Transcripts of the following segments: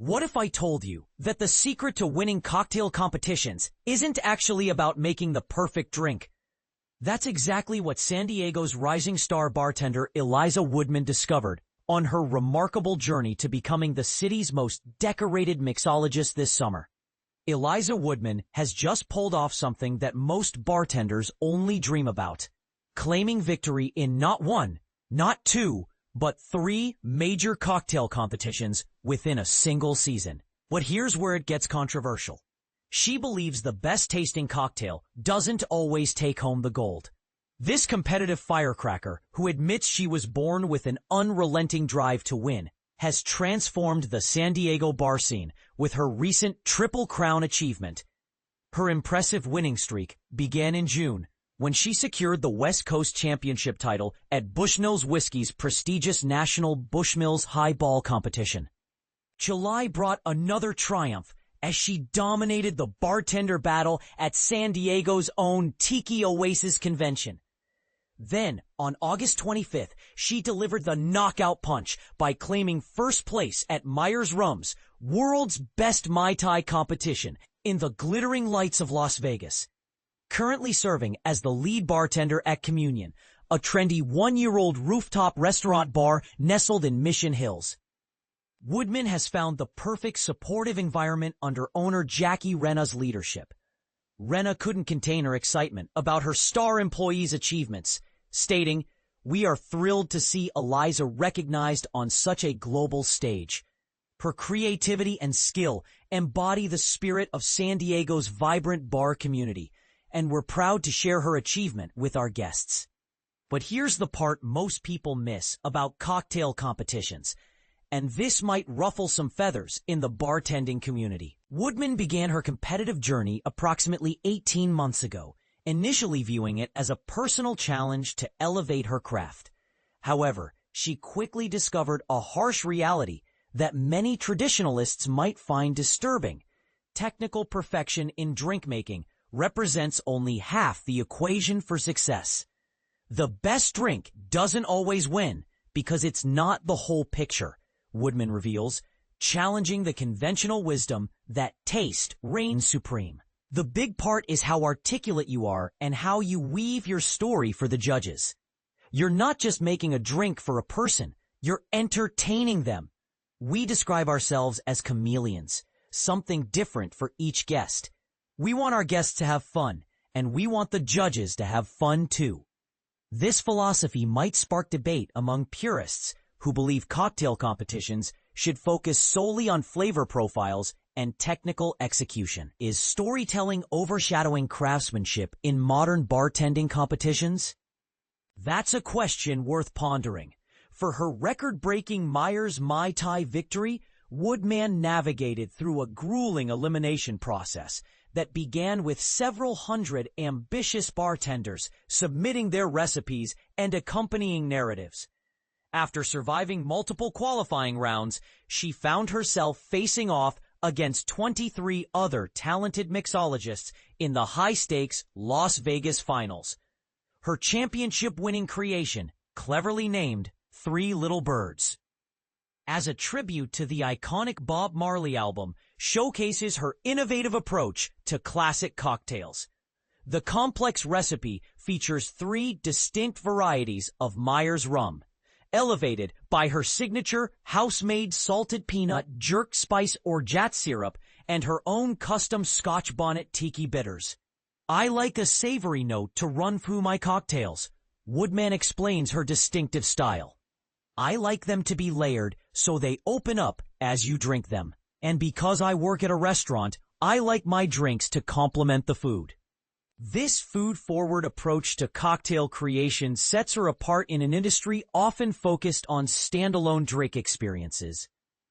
What if I told you that the secret to winning cocktail competitions isn't actually about making the perfect drink? That's exactly what San Diego's rising star bartender Eliza Woodman discovered on her remarkable journey to becoming the city's most decorated mixologist this summer. Eliza Woodman has just pulled off something that most bartenders only dream about, claiming victory in not one, not two, but 3 major cocktail competitions within a single season. But here's where it gets controversial. She believes the best tasting cocktail doesn't always take home the gold. This competitive firecracker, who admits she was born with an unrelenting drive to win, has transformed the San Diego bar scene with her recent Triple Crown achievement. Her impressive winning streak began in June, when she secured the West Coast Championship title at Bushmills Whiskey's prestigious national Bushmills Highball competition. July brought another triumph as she dominated the bartender battle at San Diego's own Tiki Oasis convention. Then, on August 25th, she delivered the knockout punch by claiming first place at Myers Rum's World's Best Mai Tai competition in the glittering lights of Las Vegas. Currently serving as the lead bartender at Communion, a trendy 1-year-old rooftop restaurant bar nestled in Mission Hills. Woodman has found the perfect supportive environment under owner Jackie Rena's leadership. Rena couldn't contain her excitement about her star employee's achievements, stating, "We are thrilled to see Eliza recognized on such a global stage. Her creativity and skill embody the spirit of San Diego's vibrant bar community, and we're proud to share her achievement with our guests." But here's the part most people miss about cocktail competitions, and this might ruffle some feathers in the bartending community. Woodman began her competitive journey approximately 18 months ago, initially viewing it as a personal challenge to elevate her craft. However, she quickly discovered a harsh reality that many traditionalists might find disturbing. Technical perfection in drink making represents only half the equation for success. The best drink doesn't always win because it's not the whole picture, Woodman reveals, challenging the conventional wisdom that taste reigns supreme. The big part is how articulate you are and how you weave your story for the judges. You're not just making a drink for a person, you're entertaining them. We describe ourselves as chameleons, something different for each guest. We want our guests to have fun, and we want the judges to have fun too. This philosophy might spark debate among purists who believe cocktail competitions should focus solely on flavor profiles and technical execution. Is storytelling overshadowing craftsmanship in modern bartending competitions? That's a question worth pondering. For her record-breaking Myers Mai Tai victory, Woodman navigated through a grueling elimination process that began with several hundred ambitious bartenders submitting their recipes and accompanying narratives. After surviving multiple qualifying rounds, she found herself facing off against 23 other talented mixologists in the high-stakes Las Vegas finals. Her championship-winning creation, cleverly named 3 Little Birds, as a tribute to the iconic Bob Marley album, showcases her innovative approach to classic cocktails. The complex recipe features 3 distinct varieties of Myers rum, elevated by her signature house-made salted peanut jerk spice orgeat syrup and her own custom Scotch bonnet tiki bitters. "I like a savory note to run through my cocktails," Woodman explains her distinctive style. "I like them to be layered so they open up as you drink them. And because I work at a restaurant, I like my drinks to complement the food." This food-forward approach to cocktail creation sets her apart in an industry often focused on standalone drink experiences.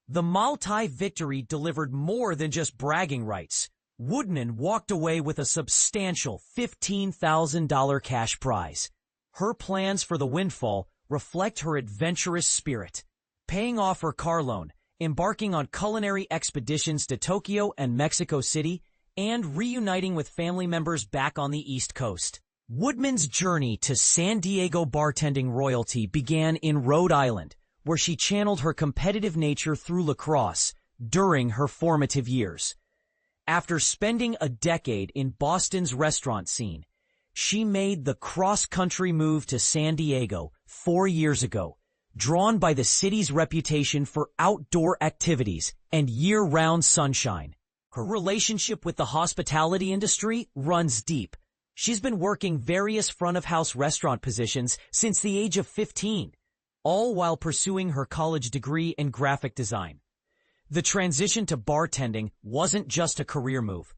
The Mai Tai victory delivered more than just bragging rights. Woodman walked away with a substantial $15,000 cash prize. Her plans for the windfall reflect her adventurous spirit, paying off her car loan, embarking on culinary expeditions to Tokyo and Mexico City, and reuniting with family members back on the East Coast. Woodman's journey to San Diego bartending royalty began in Rhode Island, where she channeled her competitive nature through lacrosse, during her formative years. After spending a decade in Boston's restaurant scene, she made the cross-country move to San Diego 4 years ago, drawn by the city's reputation for outdoor activities and year-round sunshine. Her relationship with the hospitality industry runs deep. She's been working various front-of-house restaurant positions since the age of 15, all while pursuing her college degree in graphic design. The transition to bartending wasn't just a career move.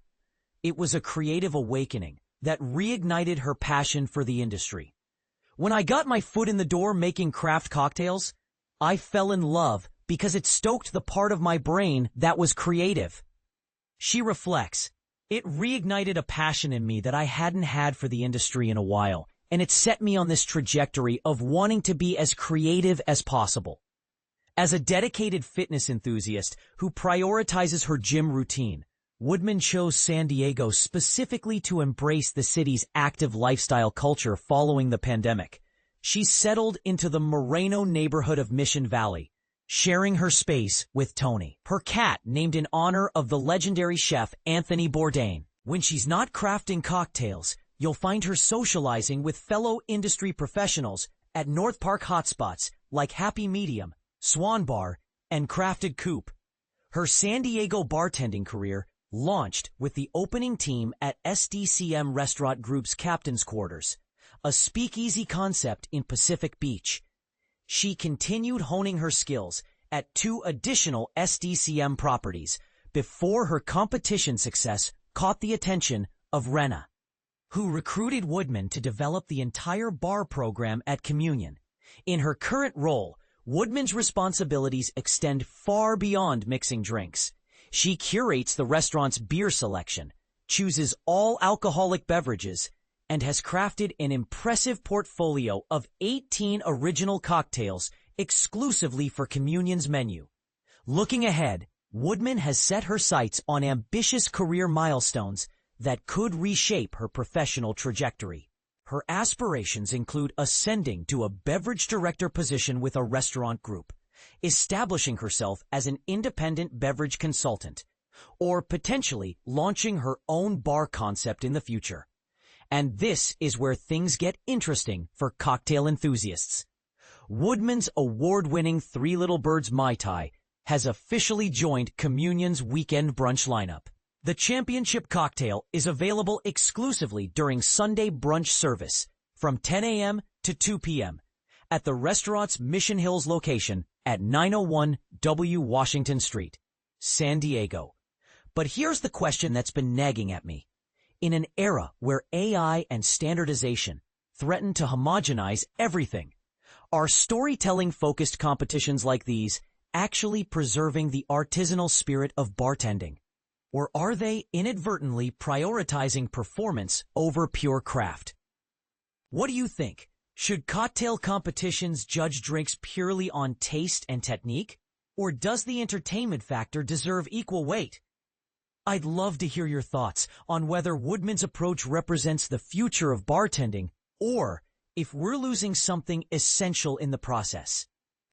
It was a creative awakening that reignited her passion for the industry. When I got my foot in the door making craft cocktails, I fell in love because it stoked the part of my brain that was creative. She reflects, "It reignited a passion in me that I hadn't had for the industry in a while, and it set me on this trajectory of wanting to be as creative as possible." As a dedicated fitness enthusiast who prioritizes her gym routine, Woodman chose San Diego specifically to embrace the city's active lifestyle culture following the pandemic. She settled into the Moreno neighborhood of Mission Valley, sharing her space with Tony, her cat named in honor of the legendary chef Anthony Bourdain. When she's not crafting cocktails, you'll find her socializing with fellow industry professionals at North Park hotspots like Happy Medium, Swan Bar, and Crafted Coop. Her San Diego bartending career launched with the opening team at SDCM Restaurant Group's Captain's Quarters, a speakeasy concept in Pacific Beach. She continued honing her skills at 2 additional SDCM properties before her competition success caught the attention of Rena, who recruited Woodman to develop the entire bar program at Communion. In her current role, Woodman's responsibilities extend far beyond mixing drinks. She curates the restaurant's beer selection, chooses all alcoholic beverages, and has crafted an impressive portfolio of 18 original cocktails exclusively for Communion's menu. Looking ahead, Woodman has set her sights on ambitious career milestones that could reshape her professional trajectory. Her aspirations include ascending to a beverage director position with a restaurant group, establishing herself as an independent beverage consultant, or potentially launching her own bar concept in the future. And this is where things get interesting for cocktail enthusiasts. Woodman's award-winning Three Little Birds Mai Tai has officially joined Communion's weekend brunch lineup. The championship cocktail is available exclusively during Sunday brunch service from 10 a.m. to 2 p.m. at the restaurant's Mission Hills location at 901 W. Washington Street, San Diego. But here's the question that's been nagging at me. In an era where AI and standardization threaten to homogenize everything, are storytelling-focused competitions like these actually preserving the artisanal spirit of bartending? Or are they inadvertently prioritizing performance over pure craft? What do you think? Should cocktail competitions judge drinks purely on taste and technique? Or does the entertainment factor deserve equal weight? I'd love to hear your thoughts on whether Woodman's approach represents the future of bartending, or if we're losing something essential in the process.